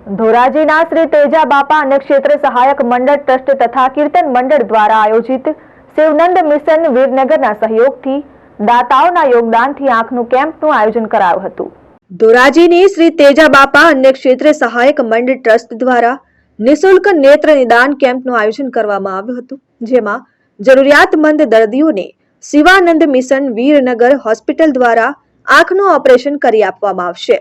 ધોરાજીના શ્રી તેજા બાપા અન્ય ક્ષેત્ર સહાયક મંડળ ટ્રસ્ટ તથા કીર્તન મંડળ દ્વારા આયોજિત શિવનંદ મિશન વીરનગરના સહયોગથી દાતાઓના યોગદાનથી આંખનું કેમ્પનું આયોજન કરાયું હતું। ધોરાજીની શ્રી તેજા બાપા અન્ય ક્ષેત્ર સહાયક મંડળ ટ્રસ્ટ દ્વારા નિઃશુલ્ક નેત્ર નિદાન કેમ્પનું આયોજન કરવામાં આવ્યું હતું, જેમાં જરૂરિયાતમંદ દર્દીઓને શિવાનંદ મિશન વીરનગર હોસ્પિટલ દ્વારા આંખનું ઓપરેશન કરી આપવામાં આવશે।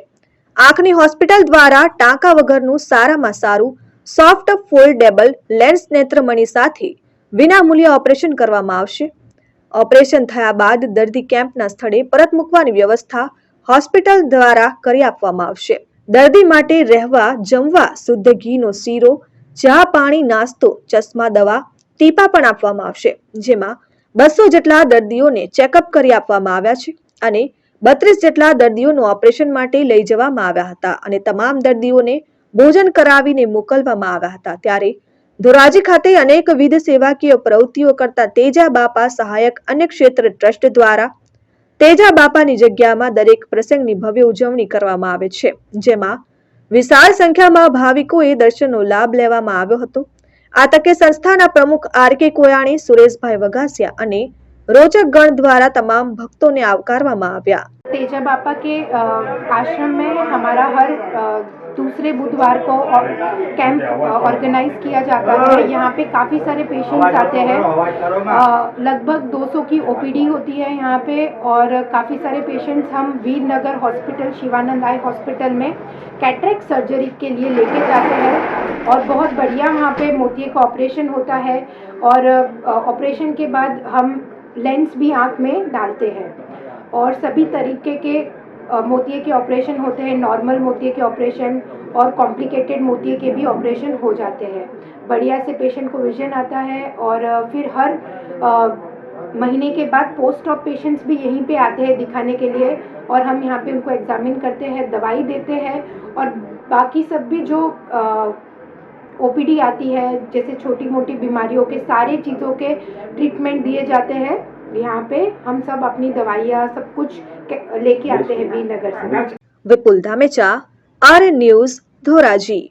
આંખની હોસ્પિટલ દ્વારા ટાંકા વગરનું સારામાં સારું સોફ્ટ ફોલ્ડેબલ લેન્સ નેત્રમણી સાથે વિનામૂલ્યે ઓપરેશન કરવામાં આવશે। ઓપરેશન થયા બાદ દર્દી કેમ્પના સ્થળે પરત મૂકવાની વ્યવસ્થા હોસ્પિટલ દ્વારા કરી આપવામાં આવશે। દર્દી માટે રહેવા, જમવા, શુદ્ધ ઘીનો શીરો, ચા, પાણી, નાસ્તો, ચશ્મા, દવા, ટીપા પણ આપવામાં આવશે, જેમાં 200 જેટલા દર્દીઓને ચેકઅપ કરી આપવામાં આવ્યા છે અને 32 જેટલા દર્દીઓનું ઓપરેશન માટે લઈ જવામાં આવ્યા હતા અને તમામ દર્દીઓને ભોજન કરાવીને મોકલવામાં આવ્યા હતા। ત્યારે ધોરાજી ખાતે અનેકવિધ સેવાકીય પ્રવૃત્તિઓ કરતા તેજા બાપા સહાયક અન્ય ક્ષેત્ર ટ્રસ્ટ દ્વારા તેજા બાપાની જગ્યામાં દરેક પ્રસંગની ભવ્ય ઉજવણી કરવામાં આવે છે, જેમાં વિશાળ સંખ્યામાં ભાવિકોએ દર્શનનો લાભ લેવામાં આવ્યો હતો। આ તકે સંસ્થાના પ્રમુખ આર.કે. કોયાણી, સુરેશભાઈ વઘાસિયા અને रोचक गण द्वारा तमाम भक्तों ने आवकारवामां आव्या। तेजा बापा के आश्रम में हमारा हर दूसरे बुधवार को कैंप ऑर्गेनाइज किया जाता है। यहाँ पे काफ़ी सारे पेशेंट्स आते हैं, लगभग 200 की ओपीडी होती है यहाँ पे और काफ़ी सारे पेशेंट्स हम Veernagar hospital, Shivanand eye hospital में कैटरेक्ट सर्जरी के लिए लेके जाते हैं और बहुत बढ़िया वहाँ पे मोतिये का ऑपरेशन होता है और ऑपरेशन के बाद हम लेंस भी आँख में डालते हैं और सभी तरीके के मोतिये के ऑपरेशन होते हैं। नॉर्मल मोतिये के ऑपरेशन और कॉम्प्लिकेटेड मोतिये के भी ऑपरेशन हो जाते हैं। बढ़िया से पेशेंट को विजन आता है और फिर हर महीने के बाद पोस्ट ऑप पेशेंट्स भी यहीं पे आते हैं दिखाने के लिए और हम यहाँ पे उनको एग्जामिन करते हैं, दवाई देते हैं और बाकी सब भी जो ओपीडी आती है जैसे छोटी मोटी बीमारियों के सारे चीज़ों के ट्रीटमेंट दिए जाते हैं। यहाँ पे हम सब अपनी दवाइयाँ सब कुछ लेके आते हैं वीरनगर से। विपुल धामेचा, आर.एन. न्यूज़, धोराजी।